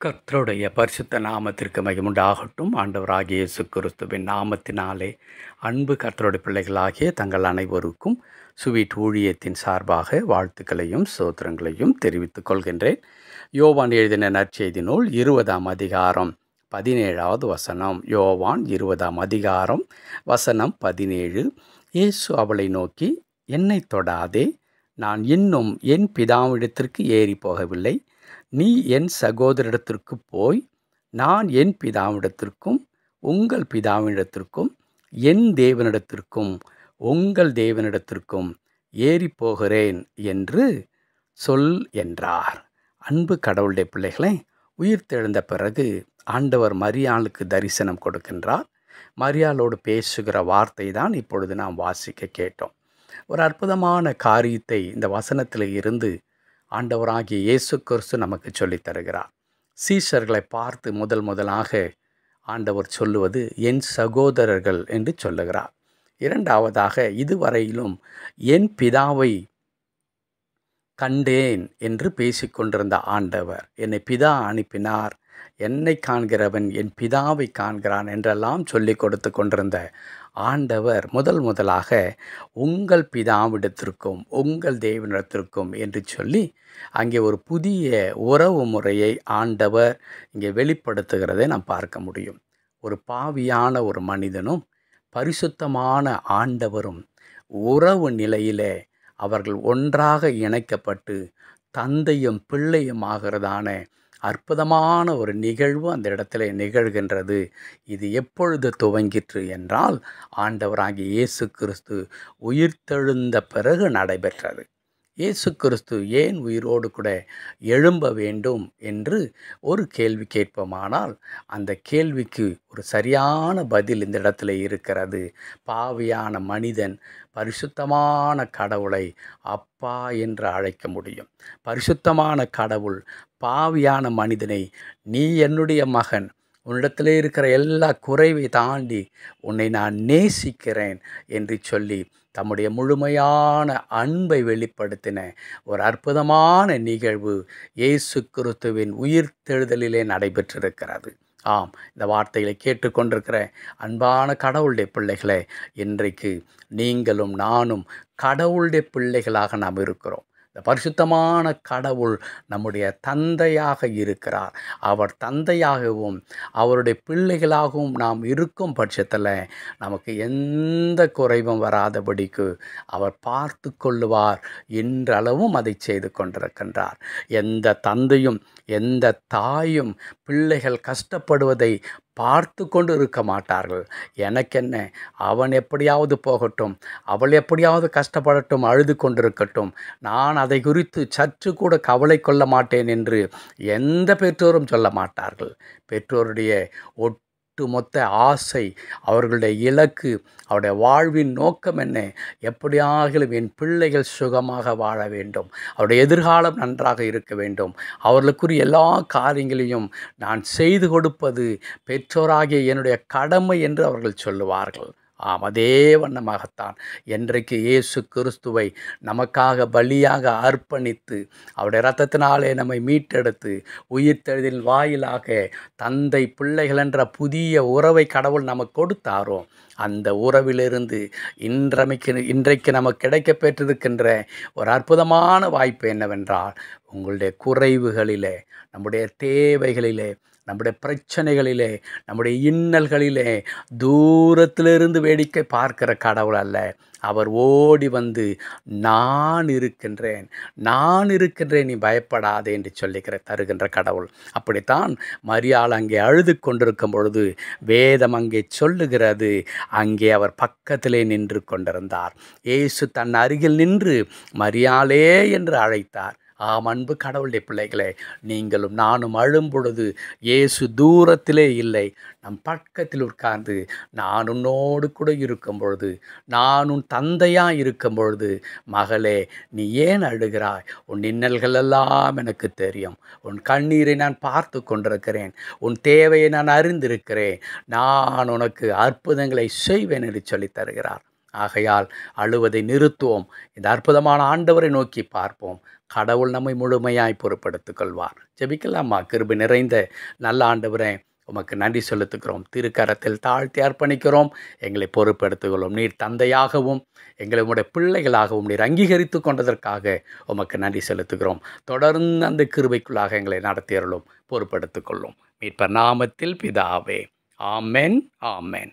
கர்த்தருடைய பரிசுத்த நாமத்திற்கு மகிமுண்டாகட்டும். ஆண்டவராகிய இயேசு கிறிஸ்துவின் நாமத்தினாலே அன்பு கர்த்தருடைய பிள்ளைகளாகிய தங்கள் அனைவருக்கும் சுவீட் ஊழியத்தின் சார்பாக வாழ்த்துக்களையும் சோத்திரங்களையும் தெரிவித்துக் கொள்கின்றேன். யோவான் எழுதின நற்செய்தி நூல் 20ஆம் அதிகாரம் 17வது வசனம். யோவான் 20ஆம் அதிகாரம் வசனம் 17. இயேசு அவளை நோக்கி, என்னை தொடாதே, நான் இன்னும் என் பிதாவிடத்திற்கு ஏறி போகவில்லை. நீ என் சகோதரிடத்திற்கு போய், நான் என் பிதாவிடத்திற்கும் உங்கள் பிதாவினிடத்திற்கும் என் தேவனிடத்திற்கும் உங்கள் தேவனிடத்திற்கும் ஏறி போகிறேன் என்று சொல் என்றார். அன்பு கடவுளுடைய பிள்ளைகளை, உயிர்த்தெழுந்த பிறகு ஆண்டவர் மரியாளுக்கு தரிசனம் கொடுக்கின்றார். மரியாளோடு பேசுகிற வார்த்தை தான் இப்பொழுது நாம் வாசிக்க கேட்டோம். ஒரு அற்புதமான காரியத்தை இந்த வசனத்தில் இருந்து ஆண்டவராகிய இயேசு கிறிஸ்து நமக்கு சொல்லித் தருகிறார். சீஷர்களை பார்த்து முதலாக ஆண்டவர் சொல்லுவது என் சகோதரர்கள் என்று சொல்லுகிறார். இரண்டாவதாக, இதுவரையிலும் என் பிதாவை கண்டேன் என்று பேசிக்கொண்டிருந்த ஆண்டவர், என்னை பிதா அனுப்பினார், என்னை காண்கிறவன் என் பிதாவை காண்கிறான் என்றெல்லாம் சொல்லி கொடுத்து கொண்டிருந்த ஆண்டவர் முதலாக உங்கள் பிதாவிடத்திற்கும் உங்கள் தேவனிடத்திற்கும் என்று சொல்லி அங்கே ஒரு புதிய உறவு முறையை ஆண்டவர் இங்கே வெளிப்படுத்துகிறதை நாம் பார்க்க முடியும். ஒரு பாவியான ஒரு மனிதனும் பரிசுத்தமான ஆண்டவரும் உறவு நிலையிலே அவர்கள் ஒன்றாக இணைக்கப்பட்டு தந்தையும் பிள்ளையும் ஆகிறதான அற்புதமான ஒரு நிகழ்வு அந்த இடத்துல நிகழ்கின்றது. இது எப்பொழுது துவங்கிற்று என்றால், ஆண்டவராகிய இயேசு கிறிஸ்து உயிர்த்தெழுந்த பிறகு நடைபெற்றது. இயேசு கிறிஸ்து ஏன் உயிரோடு கூட எழும்ப வேண்டும் என்று ஒரு கேள்வி கேட்போமானால், அந்த கேள்விக்கு ஒரு சரியான பதில் இந்த இடத்துல இருக்கிறது. பாவியான மனிதன் பரிசுத்தமான கடவுளை அப்பா என்று அழைக்க முடியும். பரிசுத்தமான கடவுள் பாவியான மனிதனை, நீ என்னுடைய மகன், உன்னிடத்திலே இருக்கிற எல்லா குறைவை தாண்டி உன்னை நான் நேசிக்கிறேன் என்று சொல்லி தம்முடைய முழுமையான அன்பை வெளிப்படுத்தின ஒரு அற்புதமான நிகழ்வு இயேசு கிறிஸ்துவின் உயிர்த்தெழுதலிலே நடைபெற்றிருக்கிறது. ஆம், இந்த வார்த்தைகளை கேட்டுக்கொண்டிருக்கிற அன்பான கடவுளுடைய பிள்ளைகளே, இன்றைக்கு நீங்களும் நானும் கடவுளுடைய பிள்ளைகளாக நாம் இருக்கிறோம். இந்த பரிசுத்தமான கடவுள் நம்முடைய தந்தையாக இருக்கிறார். அவர் தந்தையாகவும் அவருடைய பிள்ளைகளாகவும் நாம் இருக்கும் பட்சத்தில் நமக்கு எந்த குறைவும் வராதபடிக்கு அவர் பார்த்து கொள்ளுவார் என்றளவும் அதை செய்து கொண்டிருக்கின்றார். எந்த தந்தையும் எந்த தாயும் பிள்ளைகள் கஷ்டப்படுவதை பார்த்து கொண்டு இருக்க மாட்டார்கள். எனக்கென்ன, அவன் எப்படியாவது போகட்டும், அவள் எப்படியாவது கஷ்டப்படட்டும், அழுது கொண்டிருக்கட்டும், நான் அதை குறித்து சற்று கூட கவலை கொள்ள மாட்டேன் என்று எந்த பெற்றோரும் சொல்ல மாட்டார்கள். பெற்றோருடைய ஒட்டுமொத்த ஆசை, அவர்களுடைய இலக்கு, அவருடைய வாழ்வின் நோக்கம் என்ன? எப்படியாகிலும் என் பிள்ளைகள் சுகமாக வாழ வேண்டும், அவருடைய எதிர்காலம் நன்றாக இருக்க வேண்டும், அவர்களுக்குரிய எல்லா காரியங்களையும் நான் செய்து கொடுப்பது பெற்றோராகிய என்னுடைய கடமை என்று அவர்கள் சொல்லுவார்கள். ஆம், அதே வண்ணமாகத்தான் என்றைக்கு இயேசு கிறிஸ்துவை நமக்காக பலியாக அர்ப்பணித்து அவருடைய இரத்தத்தினாலே நம்மை மீட்டெடுத்து உயிர்த்தெழுதலின் வாயிலாக தந்தை பிள்ளைகள் என்ற புதிய உறவை கடவுள் நமக்கு கொடுத்தாரோ, அந்த உறவிலிருந்து இன்றைக்கு நமக்கு கிடைக்க பெற்றிருக்கின்ற ஒரு அற்புதமான வாய்ப்பு என்னவென்றால், உங்களுடைய குறைவுகளிலே, நம்முடைய தேவைகளிலே, நம்முடைய பிரச்சனைகளிலே, நம்முடைய இன்னல்களிலே தூரத்திலிருந்து வேடிக்கை பார்க்கிற கடவுள் அல்ல. அவர் ஓடி வந்து நான் இருக்கின்றேன், நீ பயப்படாதே என்று தருகின்ற கடவுள். அப்படித்தான் மரியாள் அங்கே அழுது கொண்டிருக்கும் பொழுது வேதம் அங்கே சொல்லுகிறது, அங்கே அவர் பக்கத்திலே நின்று கொண்டிருந்தார். இயேசு தன் அருகில் நின்று மரியாளே என்று அழைத்தார். ஆம், அன்பு கடவுளுடைய பிள்ளைகளே, நீங்களும் நானும் அழும் பொழுது இயேசு தூரத்திலே இல்லை, நம் பக்கத்தில் உட்கார்ந்து நான் உன்னோடு கூட இருக்கும் பொழுது, நான் உன் தந்தையாக இருக்கும் பொழுது, மகளே நீ ஏன் அழுகிறாய்? உன் இன்னல்கள் எல்லாம் எனக்கு தெரியும், உன் கண்ணீரை நான் பார்த்து கொண்டிருக்கிறேன், உன் தேவையை நான் அறிந்திருக்கிறேன், நான் உனக்கு அற்புதங்களை செய்வேன் என்று சொல்லித் தருகிறார். ஆகையால் அழுவதை நிறுத்துவோம், இந்த அற்புதமான ஆண்டவரை நோக்கி பார்ப்போம். கடவுள் நம்மை முழுமையாய் பொறுப்படுத்திக் கொள்வார். ஜெபிக்கலாமா? கிருபை நிறைந்த நல்ல ஆண்டவரே, உமக்கு நன்றி செலுத்துகிறோம். திருக்கரத்தில் தாழ்த்தி அர்ப்பணிக்கிறோம். எங்களை பொறுப்படுத்துகிறோம். நீர் தந்தையாகவும் எங்களை உம்முடைய பிள்ளைகளாகவும் நீர் அங்கீகரித்து கொண்டதற்காக உமக்கு நன்றி செலுத்துகிறோம். தொடர்ந்து அந்த கிருபைக்குள்ளாக எங்களை நடத்தியருளும், பொறுப்படுத்திக் கொள்ளும். மீட்பர் நாமத்தில் பிதாவே. ஆமென், ஆமென்.